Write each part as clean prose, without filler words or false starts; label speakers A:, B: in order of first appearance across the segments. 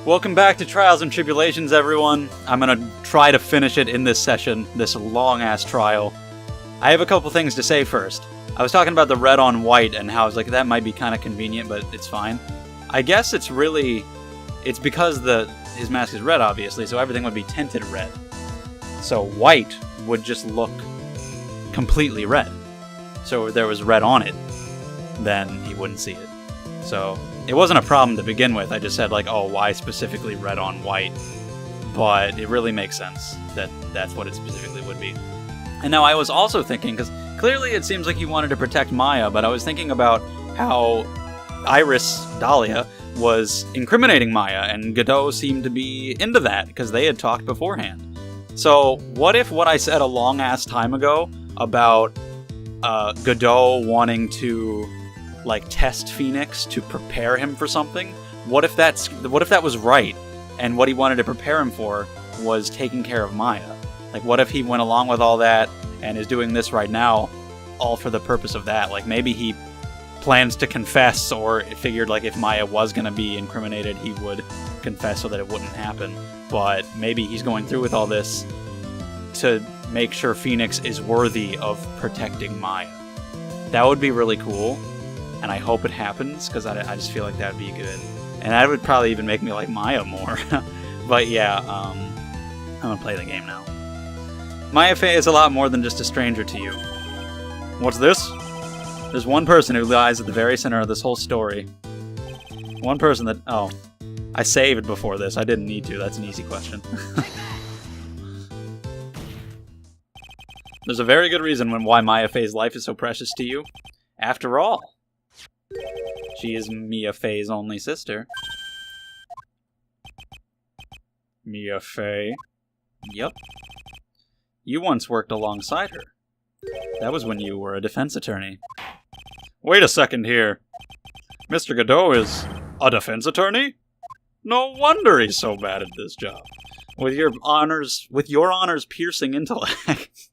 A: Welcome back to Trials and Tribulations, everyone. I'm gonna try to finish it in this session, this long-ass trial. I have a couple things to say first. I was talking about the red on white and how I was like, that might be kind of convenient, but it's fine. I guess it's because his mask is red, obviously, so everything would be tinted red. So white would just look completely red. So if there was red on it, then he wouldn't see it. So it wasn't a problem to begin with. I just said, like, oh, why specifically red on white? But it really makes sense that that's what it specifically would be. And now I was also thinking, because clearly it seems like he wanted to protect Maya, but I was thinking about how Iris, Dahlia, was incriminating Maya, and Godot seemed to be into that, because they had talked beforehand. So what if what I said a long-ass time ago about Godot wanting to test Phoenix to prepare him for something? What if that was right, and what he wanted to prepare him for was taking care of Maya? Like, what if he went along with all that and is doing this right now, all for the purpose of that? Like, maybe he plans to confess, or figured if Maya was going to be incriminated, he would confess so that it wouldn't happen. But maybe he's going through with all this to make sure Phoenix is worthy of protecting Maya. That would be really cool. And I hope it happens, because I just feel like that would be good. And that would probably even make me like Maya more. But yeah, I'm going to play the game now. Maya Fey is a lot more than just a stranger to you. What's this? There's one person who lies at the very center of this whole story. One person that... Oh, I saved before this. I didn't need to. That's an easy question. There's a very good reason why Maya Fey's life is so precious to you. After all, she is Mia Fey's only sister. Mia Fey. Yep. You once worked alongside her. That was when you were a defense attorney. Wait a second here. Mr. Godot is a defense attorney? No wonder he's so bad at this job. With your honors piercing intellect.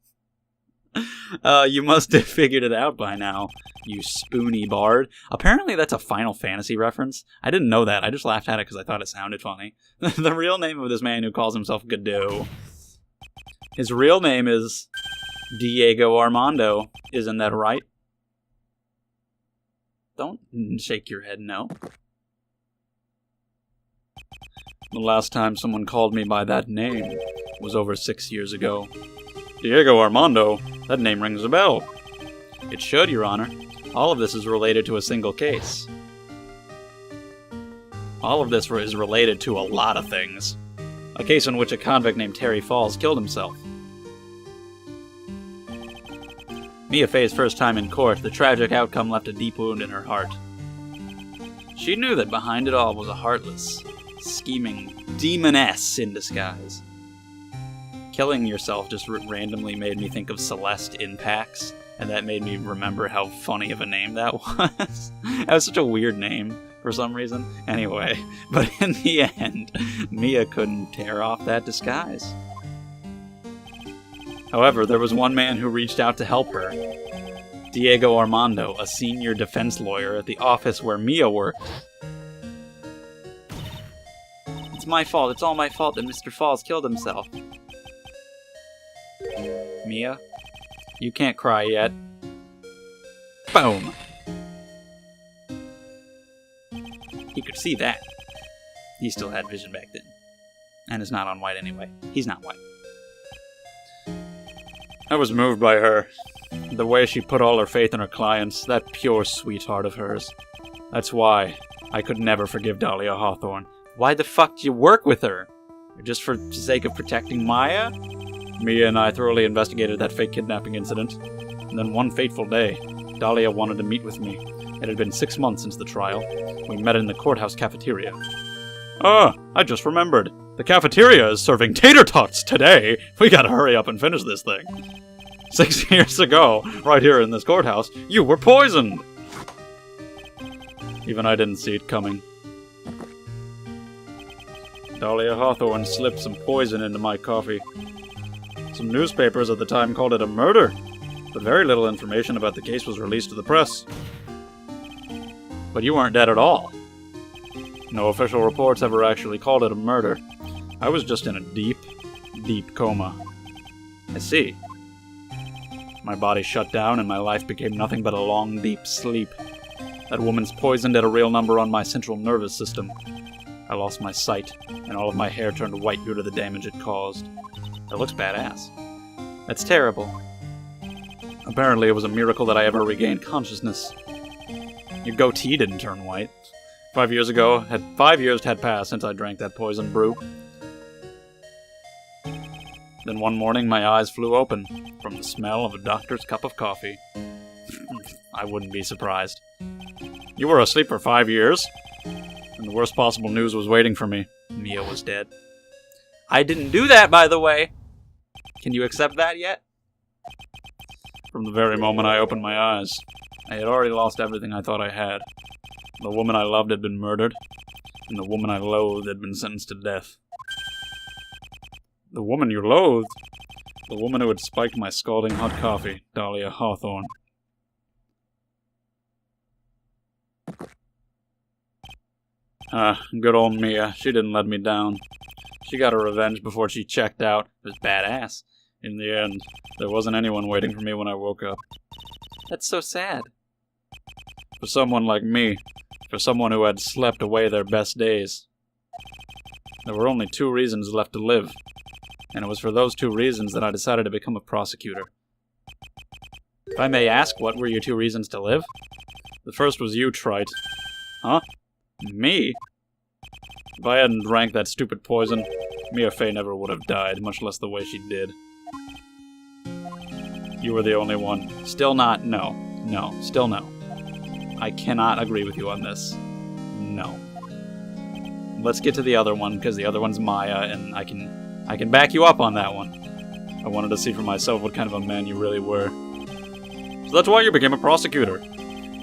A: You must have figured it out by now, you spoony bard. Apparently that's a Final Fantasy reference. I didn't know that. I just laughed at it because I thought it sounded funny. The real name of this man who calls himself Godot. His real name is Diego Armando. Isn't that right? Don't shake your head no. The last time someone called me by that name was over 6 years ago. Diego Armando? That name rings a bell. It should, Your Honor. All of this is related to a single case. All of this is related to a lot of things. A case in which a convict named Terry Falls killed himself. Mia Fey's first time in court, the tragic outcome left a deep wound in her heart. She knew that behind it all was a heartless, scheming demoness in disguise. Killing yourself just randomly made me think of Celeste in PAX, and that made me remember how funny of a name that was. That was such a weird name for some reason. Anyway, but in the end, Mia couldn't tear off that disguise. However, there was one man who reached out to help her. Diego Armando, a senior defense lawyer at the office where Mia worked. It's my fault. It's all my fault that Mr. Falls killed himself. Mia, you can't cry yet. Boom! He could see that. He still had vision back then. And is not on white anyway. He's not white. I was moved by her. The way she put all her faith in her clients, that pure sweetheart of hers. That's why I could never forgive Dahlia Hawthorne. Why the fuck did you work with her? Just for the sake of protecting Maya? Mia and I thoroughly investigated that fake kidnapping incident. And then one fateful day, Dahlia wanted to meet with me. It had been 6 months since the trial. We met in the courthouse cafeteria. Ah, I just remembered. The cafeteria is serving tater tots today. We gotta hurry up and finish this thing. 6 years ago, right here in this courthouse, you were poisoned. Even I didn't see it coming. Dahlia Hawthorne slipped some poison into my coffee. Some newspapers at the time called it a murder, but very little information about the case was released to the press. But you weren't dead at all. No official reports ever actually called it a murder. I was just in a deep, deep coma. I see. My body shut down and my life became nothing but a long, deep sleep. That woman's poison did a real number on my central nervous system. I lost my sight, and all of my hair turned white due to the damage it caused. It looks badass. That's terrible. Apparently it was a miracle that I ever regained consciousness. Your goatee didn't turn white. 5 years had passed since I drank that poison brew. Then one morning my eyes flew open from the smell of a doctor's cup of coffee. I wouldn't be surprised. You were asleep for 5 years? And the worst possible news was waiting for me. Mia was dead. I didn't do that, by the way! Can you accept that yet? From the very moment I opened my eyes, I had already lost everything I thought I had. The woman I loved had been murdered, and the woman I loathed had been sentenced to death. The woman you loathed? The woman who had spiked my scalding hot coffee, Dahlia Hawthorne. Good old Mia. She didn't let me down. She got her revenge before she checked out. It was badass. In the end, there wasn't anyone waiting for me when I woke up. That's so sad. For someone like me, for someone who had slept away their best days. There were only 2 reasons left to live, and it was for those 2 reasons that I decided to become a prosecutor. If I may ask, what were your 2 reasons to live? The first was you, Trite. Huh? Me? If I hadn't drank that stupid poison, Mia Fey never would have died, much less the way she did. You were the only one. Still not, no. No, still no. I cannot agree with you on this. No. Let's get to the other one, because the other one's Maya, and I can back you up on that one. I wanted to see for myself what kind of a man you really were. So that's why you became a prosecutor.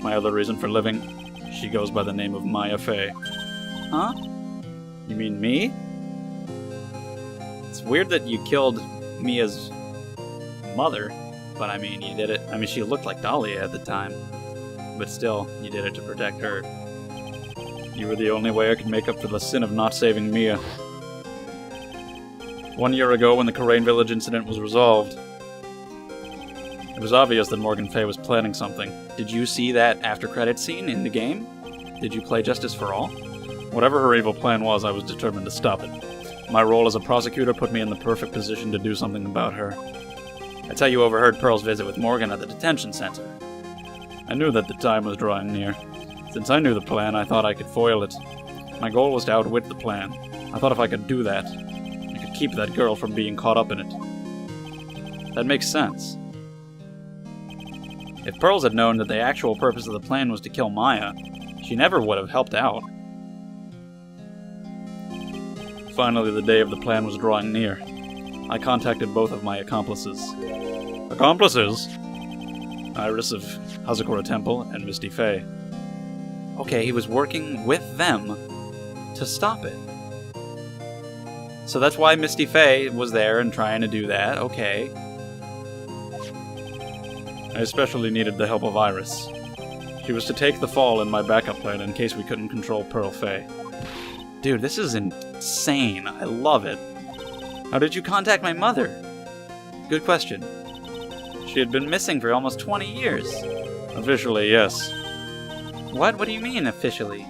A: My other reason for living... She goes by the name of Maya Fey. Huh? You mean me? It's weird that you killed Mia's mother, but I mean, you did it. I mean, she looked like Dahlia at the time, but still, you did it to protect her. You were the only way I could make up for the sin of not saving Mia. 1 year ago, when the Karain Village incident was resolved, it was obvious that Morgan Fey was planning something. Did you see that after-credit scene in the game? Did you play Justice for All? Whatever her evil plan was, I was determined to stop it. My role as a prosecutor put me in the perfect position to do something about her. That's how you overheard Pearl's visit with Morgan at the detention center. I knew that the time was drawing near. Since I knew the plan, I thought I could foil it. My goal was to outwit the plan. I thought if I could do that, I could keep that girl from being caught up in it. That makes sense. If Pearls had known that the actual purpose of the plan was to kill Maya, she never would have helped out. Finally, the day of the plan was drawing near. I contacted both of my accomplices. Accomplices? Iris of Hazakura Temple and Misty Fey. Okay, he was working with them to stop it. So that's why Misty Fey was there and trying to do that, okay. I especially needed the help of Iris. She was to take the fall in my backup plan in case we couldn't control Pearl Fey. Dude, this is insane. I love it. How did you contact my mother? Good question. She had been missing for almost 20 years. Officially, yes. What? What do you mean, officially?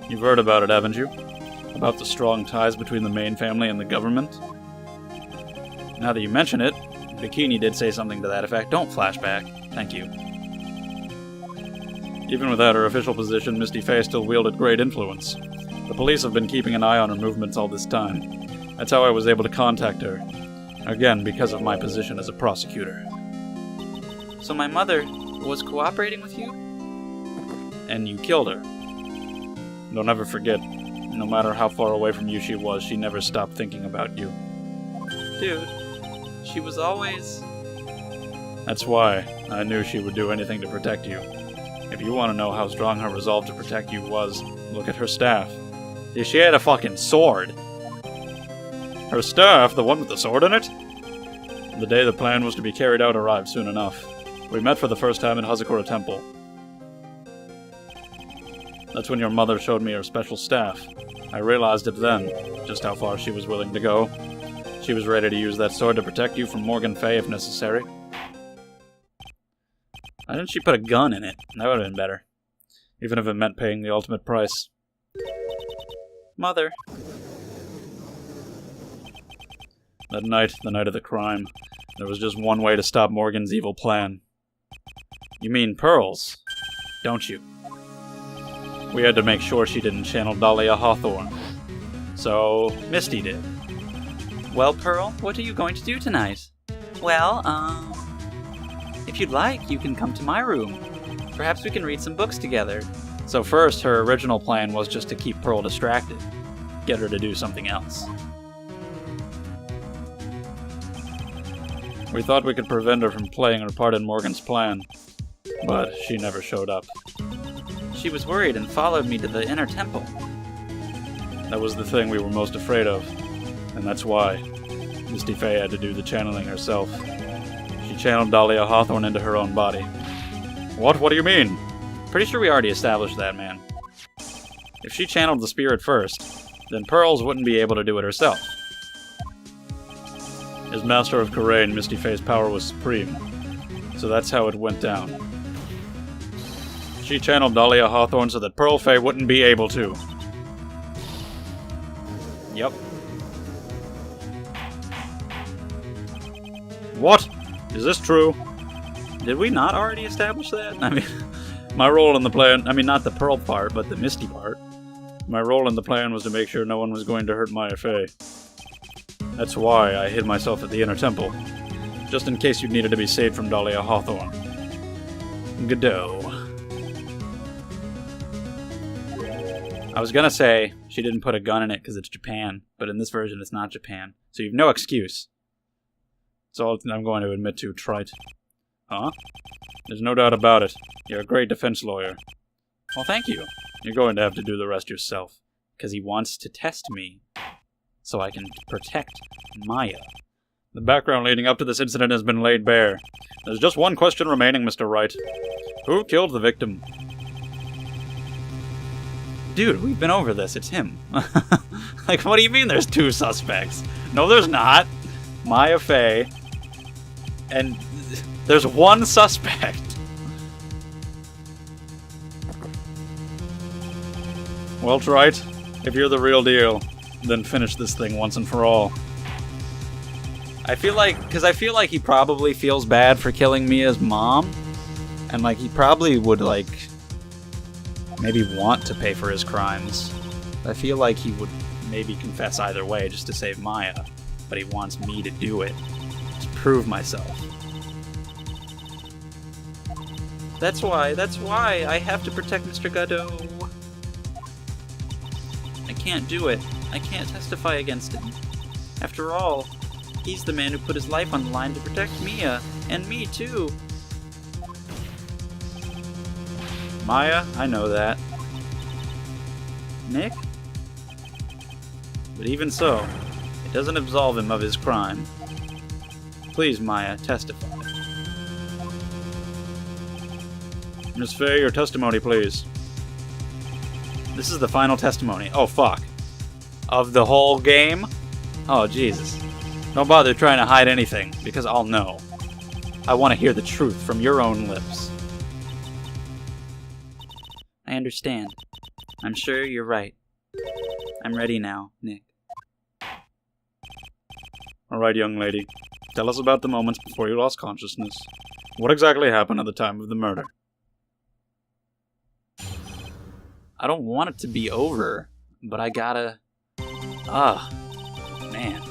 A: You've heard about it, haven't you? About the strong ties between the main family and the government? Now that you mention it, Bikini did say something to that effect. Don't flashback. Thank you. Even without her official position, Misty Fey still wielded great influence. The police have been keeping an eye on her movements all this time. That's how I was able to contact her. Again, because of my position as a prosecutor. So my mother was cooperating with you? And you killed her. Don't ever forget, no matter how far away from you she was, she never stopped thinking about you. Dude, she was always... That's why I knew she would do anything to protect you. If you want to know how strong her resolve to protect you was, look at her staff. Yeah, she had a fucking sword. Her staff? The one with the sword in it? The day the plan was to be carried out arrived soon enough. We met for the first time in Hazakura Temple. That's when your mother showed me her special staff. I realized it then, just how far she was willing to go. She was ready to use that sword to protect you from Morgan Fay if necessary. Why didn't she put a gun in it? That would have been better. Even if it meant paying the ultimate price. Mother. That night, the night of the crime, there was just one way to stop Morgan's evil plan. You mean pearls, don't you? We had to make sure she didn't channel Dahlia Hawthorne. So, Misty did. Well, Pearl, what are you going to do tonight? Well, if you'd like, you can come to my room. Perhaps we can read some books together. So first, her original plan was just to keep Pearl distracted. Get her to do something else. We thought we could prevent her from playing her part in Morgan's plan, but she never showed up. She was worried and followed me to the inner temple. That was the thing we were most afraid of, and that's why Misty Fay had to do the channeling herself. She channeled Dahlia Hawthorne into her own body. What? What do you mean? Pretty sure we already established that, man. If she channeled the spirit first, then Pearls wouldn't be able to do it herself. As Master of Karain, Misty Fay's power was supreme, so that's how it went down. She channeled Dahlia Hawthorne so that Pearl Fay wouldn't be able to. Yep. What? Is this true? Did we not already establish that? I mean, my role in the plan, not the Pearl part, but the Misty part. My role in the plan was to make sure no one was going to hurt Maya Fey. That's why I hid myself at the inner temple, just in case you needed to be saved from Dahlia Hawthorne. Godot. I was gonna say she didn't put a gun in it because it's Japan, but in this version it's not Japan, so you've no excuse. That's all I'm going to admit to, Trite. Huh? There's no doubt about it. You're a great defense lawyer. Well, thank you. You're going to have to do the rest yourself, because he wants to test me, so I can protect Maya. The background leading up to this incident has been laid bare. There's just one question remaining, Mr. Wright. Who killed the victim? Dude, we've been over this. It's him. Like, what do you mean there's two suspects? No, there's not. Maya Fey. And there's one suspect. Well, Trite, if you're the real deal, then finish this thing once and for all. I feel like he probably feels bad for killing Mia's mom. And, like, he probably would, like, maybe want to pay for his crimes. I feel like he would maybe confess either way just to save Maya. But he wants me to do it. To prove myself. That's why I have to protect Mr. Godot. I can't do it. I can't testify against him. After all, he's the man who put his life on the line to protect Mia, and me too. Maya, I know that. Nick? But even so, it doesn't absolve him of his crime. Please, Maya, testify. Miss Fey, your testimony, please. This is the final testimony. Oh, fuck. Of the whole game? Oh, Jesus. Don't bother trying to hide anything, because I'll know. I want to hear the truth from your own lips. I understand. I'm sure you're right. I'm ready now, Nick. Alright, young lady. Tell us about the moments before you lost consciousness. What exactly happened at the time of the murder? I don't want it to be over, but I gotta... man.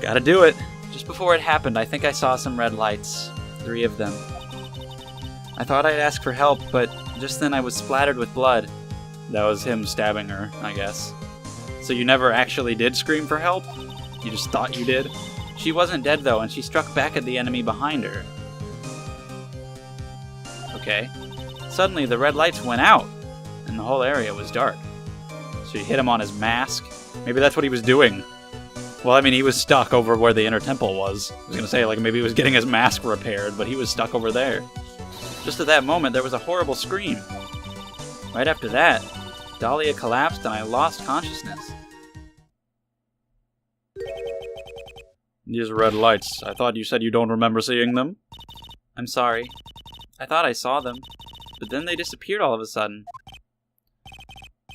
A: Gotta do it. Just before it happened, I think I saw some red lights. 3 of them. I thought I'd ask for help, but just then I was splattered with blood. That was him stabbing her, I guess. So you never actually did scream for help? You just thought you did? She wasn't dead, though, and she struck back at the enemy behind her. Okay. Suddenly, the red lights went out, and the whole area was dark. So you hit him on his mask? Maybe that's what he was doing. Well, I mean, he was stuck over where the inner temple was. I was gonna say, like, maybe he was getting his mask repaired, but he was stuck over there. Just at that moment, there was a horrible scream. Right after that, Dahlia collapsed and I lost consciousness.
B: These red lights, I thought you said you don't remember seeing them?
A: I'm sorry. I thought I saw them, but then they disappeared all of a sudden.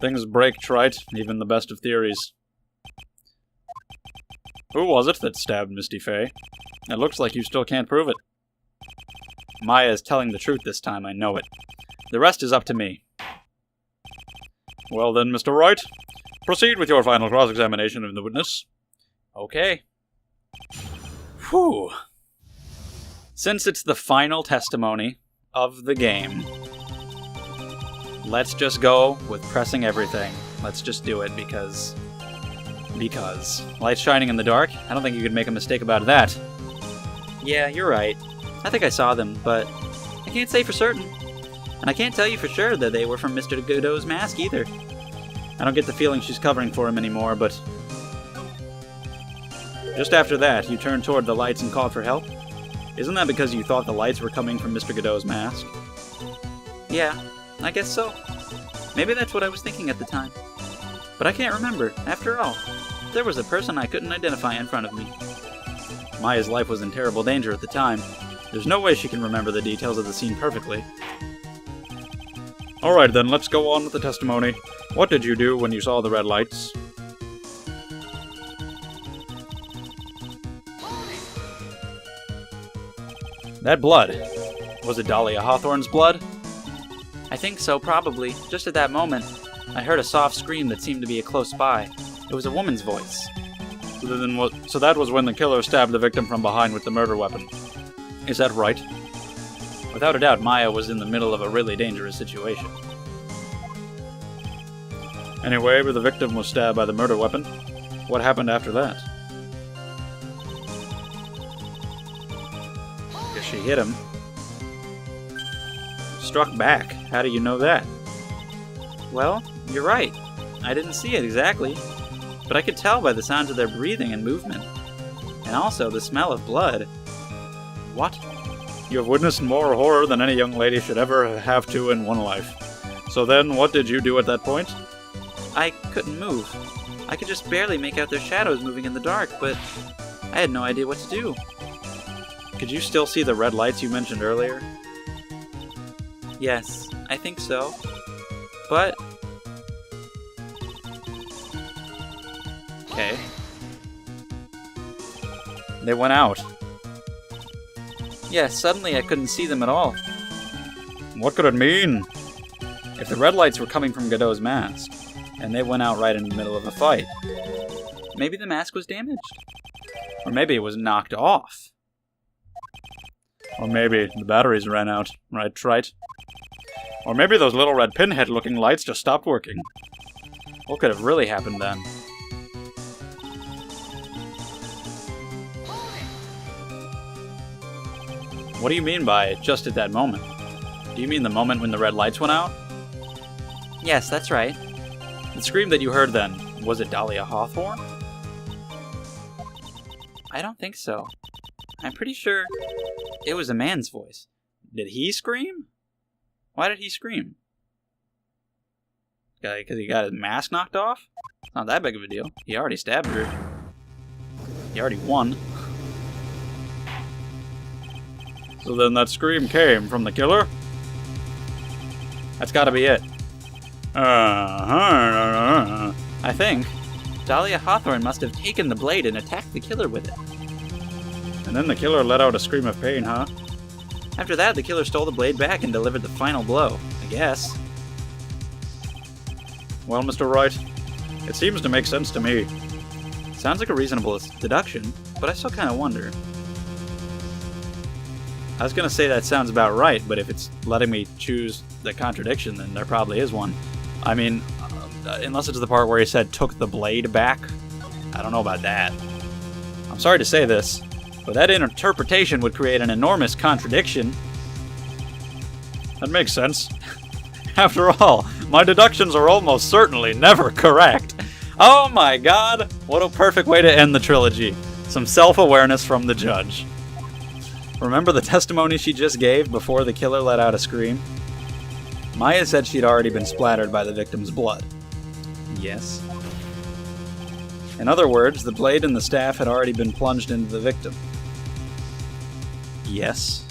B: Things break, Wright, even the best of theories. Who was it that stabbed Misty Faye? It looks like you still can't prove it.
A: Maya is telling the truth this time, I know it. The rest is up to me.
B: Well then, Mr. Wright, proceed with your final cross-examination of the witness.
A: Okay. Whew. Since it's the final testimony of the game, let's just go with pressing everything. Let's just do it because lights shining in the dark? I don't think you could make a mistake about that. Yeah, you're right. I think I saw them, but I can't say for certain. And I can't tell you for sure that they were from Mr. Godot's mask either. I don't get the feeling she's covering for him anymore, but... Just after that, you turned toward the lights and called for help? Isn't that because you thought the lights were coming from Mr. Godot's mask? Yeah, I guess so. Maybe that's what I was thinking at the time. But I can't remember. After all, there was a person I couldn't identify in front of me. Maya's life was in terrible danger at the time. There's no way she can remember the details of the scene perfectly.
B: Alright then, let's go on with the testimony. What did you do when you saw the red lights?
A: That blood. Was it Dahlia Hawthorne's blood? I think so, probably. Just at that moment, I heard a soft scream that seemed to be close by. It was a woman's voice.
B: So that was when the killer stabbed the victim from behind with the murder weapon. Is that right?
A: Without a doubt, Maya was in the middle of a really dangerous situation.
B: Anyway, the victim was stabbed by the murder weapon. What happened after that?
A: Guess she hit him. Struck back. How do you know that? Well, you're right. I didn't see it exactly, but I could tell by the sounds of their breathing and movement. And also the smell of blood. What?
B: You have witnessed more horror than any young lady should ever have to in one life. So then, what did you do at that point?
A: I couldn't move. I could just barely make out their shadows moving in the dark, but I had no idea what to do. Could you still see the red lights you mentioned earlier? Yes, I think so. But... Okay. They went out. Yes, suddenly I couldn't see them at all.
B: What could it mean?
A: If the red lights were coming from Godot's mask, and they went out right in the middle of a fight, maybe the mask was damaged. Or maybe it was knocked off.
B: Or maybe the batteries ran out, right? Or maybe those little red pinhead-looking lights just stopped working.
A: What could have really happened then? What do you mean by just at that moment? Do you mean the moment when the red lights went out? Yes, that's right. The scream that you heard then, was it Dahlia Hawthorne? I don't think so. I'm pretty sure it was a man's voice. Did he scream? Why did he scream? Because he got his mask knocked off? It's not that big of a deal. He already stabbed her. He already won.
B: So then that scream came from the killer?
A: That's gotta be it. I think Dahlia Hawthorne must have taken the blade and attacked the killer with it.
B: And then the killer let out a scream of pain, huh?
A: After that, the killer stole the blade back and delivered the final blow, I guess.
B: Well, Mr. Wright, it seems to make sense to me.
A: Sounds like a reasonable deduction, but I still kind of wonder. I was going to say that sounds about right, but if it's letting me choose the contradiction, then there probably is one. I mean, unless it's the part where he said took the blade back. I don't know about that. I'm sorry to say this, but that interpretation would create an enormous contradiction.
B: That makes sense. After all, my deductions are almost certainly never correct.
A: Oh my god, what a perfect way to end the trilogy. Some self-awareness from the judge. Remember the testimony she just gave before the killer let out a scream? Maya said she'd already been splattered by the victim's blood. Yes. In other words, the blade and the staff had already been plunged into the victim. Yes.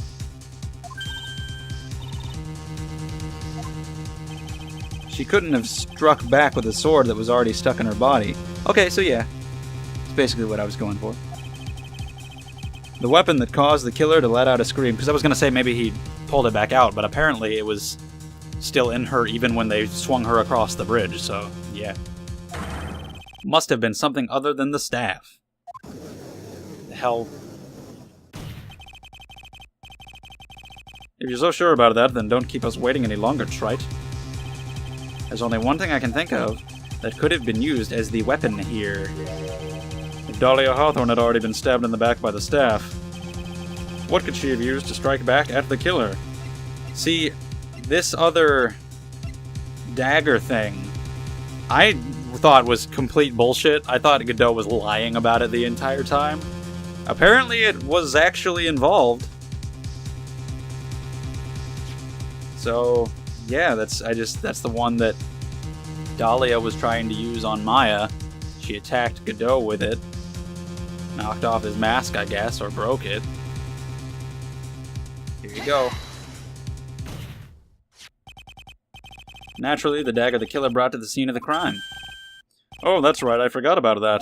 A: She couldn't have struck back with a sword that was already stuck in her body. Okay, so yeah. It's basically what I was going for. The weapon that caused the killer to let out a scream, because I was going to say maybe he pulled it back out, but apparently it was still in her even when they swung her across the bridge, so yeah. Must have been something other than the staff. The hell. If you're so sure about that, then don't keep us waiting any longer, Trite. There's only one thing I can think of that could have been used as the weapon here. If Dahlia Hawthorne had already been stabbed in the back by the staff, what could she have used to strike back at the killer? See, this other dagger thing, I thought was complete bullshit. I thought Godot was lying about it the entire time. Apparently it was actually involved. So, yeah, that's the one that Dahlia was trying to use on Maya. She attacked Godot with it. Knocked off his mask, I guess, or broke it. Here you go. Naturally, the dagger the killer brought to the scene of the crime.
B: Oh, that's right, I forgot about that.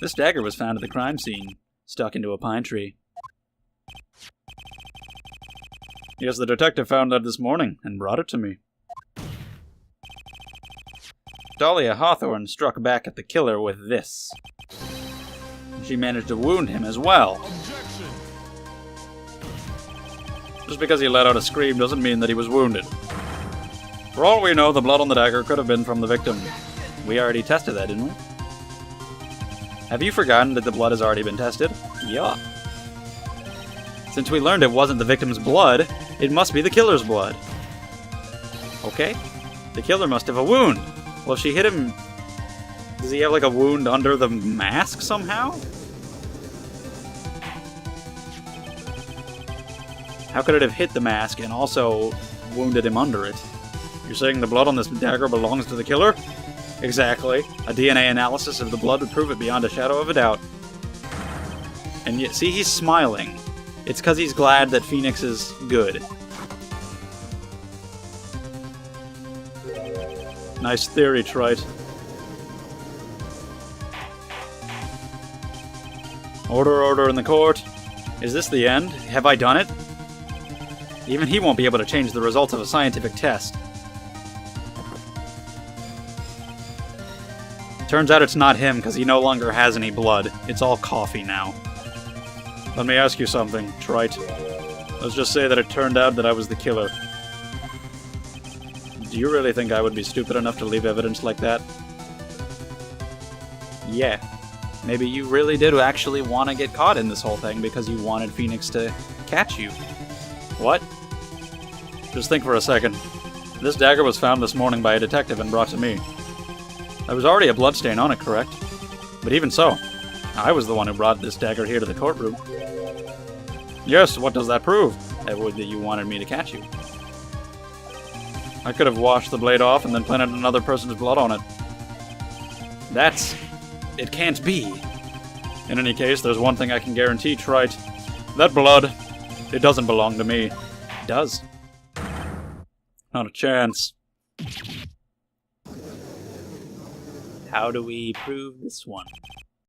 A: This dagger was found at the crime scene, stuck into a pine tree.
B: Yes, the detective found that this morning and brought it to me.
A: Dahlia Hawthorne struck back at the killer with this. She managed to wound him as well.
B: Just because he let out a scream doesn't mean that he was wounded. For all we know, the blood on the dagger could have been from the victim.
A: We already tested that, didn't we? Have you forgotten that the blood has already been tested? Yeah. Since we learned it wasn't the victim's blood, it must be the killer's blood. Okay. The killer must have a wound. Well, if she hit him... Does he have, like, a wound under the mask somehow? How could it have hit the mask and also wounded him under it?
B: You're saying the blood on this dagger belongs to the killer?
A: Exactly. A DNA analysis of the blood would prove it beyond a shadow of a doubt. And yet, see, he's smiling. It's because he's glad that Phoenix is good.
B: Nice theory, Trite.
A: Order, order in the court. Is this the end? Have I done it? Even he won't be able to change the results of a scientific test. Turns out it's not him, because he no longer has any blood. It's all coffee now.
B: Let me ask you something, Trite. Let's just say that it turned out that I was the killer. Do you really think I would be stupid enough to leave evidence like that?
A: Yeah. Maybe you really did actually want to get caught in this whole thing because you wanted Phoenix to catch you. What?
B: Just think for a second. This dagger was found this morning by a detective and brought to me. There was already a bloodstain on it, correct? But even so, I was the one who brought this dagger here to the courtroom. Yes, what does that prove?
A: That you wanted me to catch you.
B: I could have washed the blade off and then planted another person's blood on it.
A: It can't be.
B: In any case, there's one thing I can guarantee, Trite. That blood, it doesn't belong to me.
A: It does.
B: Not a chance.
A: How do we prove this one?